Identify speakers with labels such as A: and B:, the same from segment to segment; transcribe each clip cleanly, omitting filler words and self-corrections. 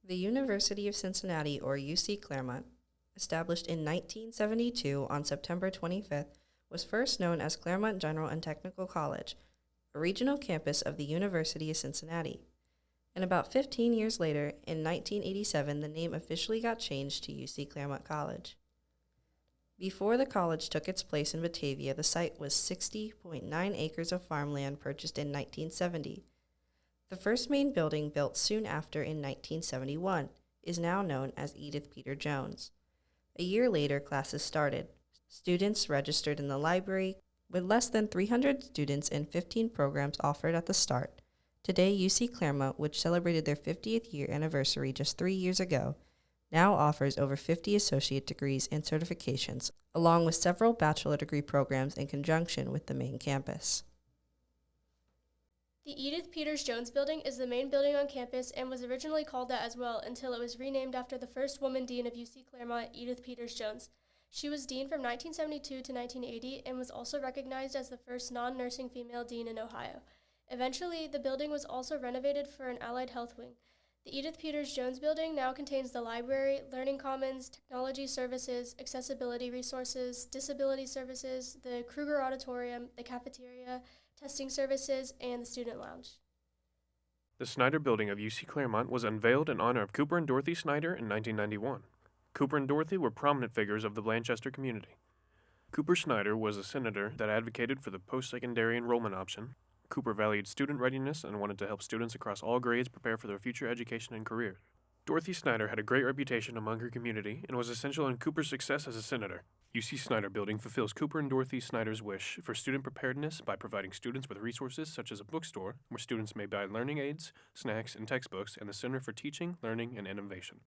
A: The University of Cincinnati, or UC Clermont, established in 1972 on September 25th, was first known as Clermont General and Technical College, a regional campus of the University of Cincinnati. And about 15 years later, in 1987, the name officially got changed to UC Clermont College. Before the college took its place in Batavia, the site was 60.9 acres of farmland purchased in 1970. The first main building, built soon after in 1971, is now known as Edith Peter Jones. A year later, classes started. Students registered in the library, with less than 300 students and 15 programs offered at the start. Today, UC Clermont, which celebrated their 50th year anniversary just 3 years ago, now offers over 50 associate degrees and certifications, along with several bachelor degree programs in conjunction with the main campus.
B: The Edith Peters Jones Building is the main building on campus and was originally called that as well until it was renamed after the first woman dean of UC Clermont, Edith Peters Jones. She was dean from 1972 to 1980 and was also recognized as the first non-nursing female dean in Ohio. Eventually, the building was also renovated for an allied health wing. The Edith Peters Jones Building now contains the library, learning commons, technology services, accessibility resources, disability services, the Kruger Auditorium, the cafeteria, testing services, and the student lounge.
C: The Snyder Building of UC Clermont was unveiled in honor of Cooper and Dorothy Snyder in 1991. Cooper and Dorothy were prominent figures of the Blanchester community. Cooper Snyder was a senator that advocated for the post-secondary enrollment option. Cooper valued student readiness and wanted to help students across all grades prepare for their future education and career. Dorothy Snyder had a great reputation among her community and was essential in Cooper's success as a senator. UC Snyder Building fulfills Cooper and Dorothy Snyder's wish for student preparedness by providing students with resources such as a bookstore where students may buy learning aids, snacks, and textbooks, and the Center for Teaching, Learning, and Innovation.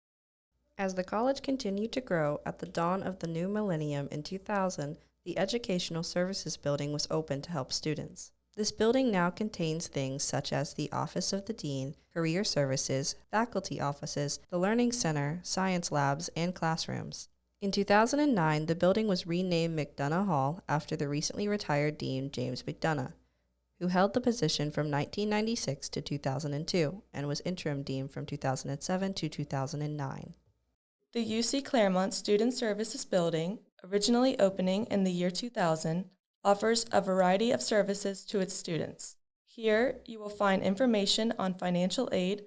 A: As the college continued to grow, at the dawn of the new millennium in 2000, the Educational Services Building was opened to help students. This building now contains things such as the Office of the Dean, Career Services, Faculty Offices, the Learning Center, Science Labs, and classrooms. In 2009, the building was renamed McDonough Hall after the recently retired Dean James McDonough, who held the position from 1996 to 2002 and was interim dean from 2007 to 2009.
D: The UC Clermont Student Services Building, originally opening in the year 2000, offers a variety of services to its students. Here, you will find information on financial aid,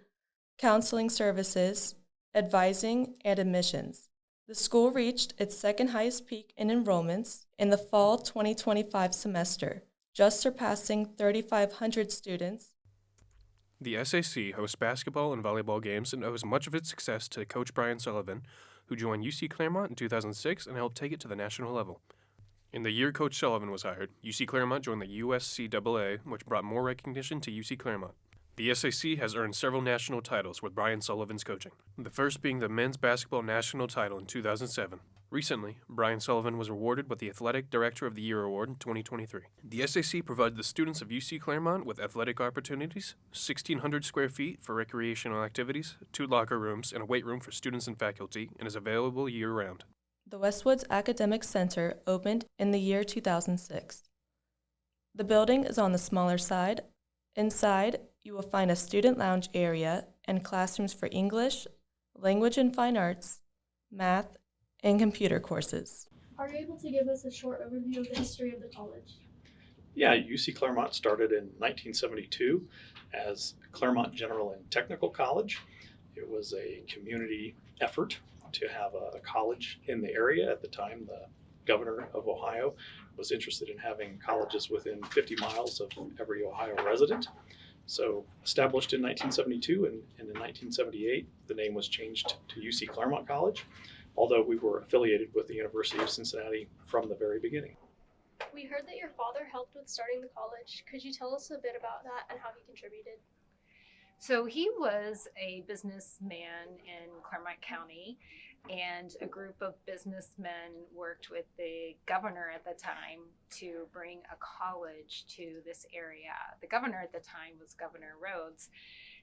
D: counseling services, advising, and admissions. The school reached its second highest peak in enrollments in the fall 2025 semester, just surpassing 3,500 students.
C: The SAC hosts basketball and volleyball games and owes much of its success to Coach Brian Sullivan, who joined UC Clermont in 2006 and helped take it to the national level. In the year Coach Sullivan was hired, UC Clermont joined the USCAA, which brought more recognition to UC Clermont. The SAC has earned several national titles with Brian Sullivan's coaching, the first being the men's basketball national title in 2007. Recently, Brian Sullivan was awarded with the Athletic Director of the Year Award in 2023. The SAC provided the students of UC Clermont with athletic opportunities, 1,600 square feet for recreational activities, 2 locker rooms, and a weight room for students and faculty, and is available year-round.
D: The Westwoods Academic Center opened in the year 2006. The building is on the smaller side. Inside, you will find a student lounge area and classrooms for English, language and fine arts, math, and computer courses.
B: Are you able to give us a short overview of the history of the college?
E: Yeah, UC Clermont started in 1972 as Clermont General and Technical College. It was a community effort to have a college in the area. At the time, the governor of Ohio was interested in having colleges within 50 miles of every Ohio resident. So established in 1972 and in 1978, the name was changed to UC Clermont College, although we were affiliated with the University of Cincinnati from the very beginning.
B: We heard that your father helped with starting the college. Could you tell us a bit about that and how he contributed?
F: So he was a businessman in Clermont County, and a group of businessmen worked with the governor at the time to bring a college to this area. The governor at the time was Governor Rhodes,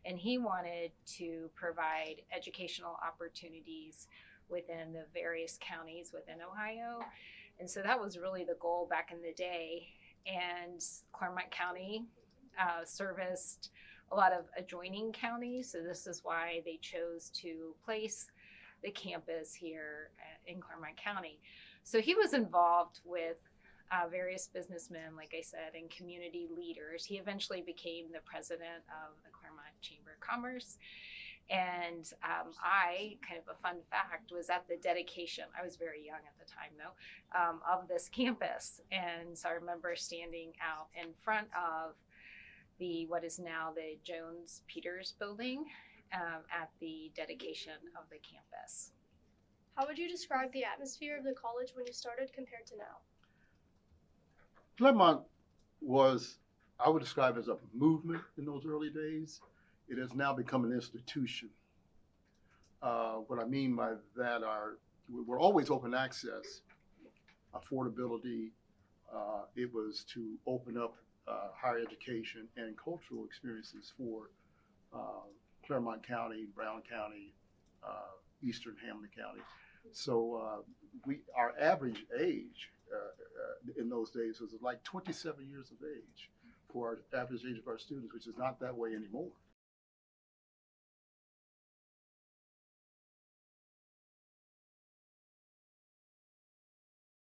F: and he wanted to provide educational opportunities within the various counties within Ohio. And so that was really the goal back in the day. And Clermont County serviced a lot of adjoining counties. So this is why they chose to place the campus here in Clermont County. So he was involved with various businessmen, like I said, and community leaders. He eventually became the president of the Clermont Chamber of Commerce. And I, kind of a fun fact, was at the dedication. I was very young at the time, though, of this campus. And so I remember standing out in front of what is now the Jones Peters building at the dedication of the campus.
B: How would you describe the atmosphere of the college when you started compared to now?
G: Clermont was, I would describe as a movement in those early days. It has now become an institution. What I mean by that we're always open access, affordability. It was to open up higher education and cultural experiences for Clermont County, Brown County, Eastern Hamilton County. So our average age in those days was like 27 years of age for our average age of our students, which is not that way anymore.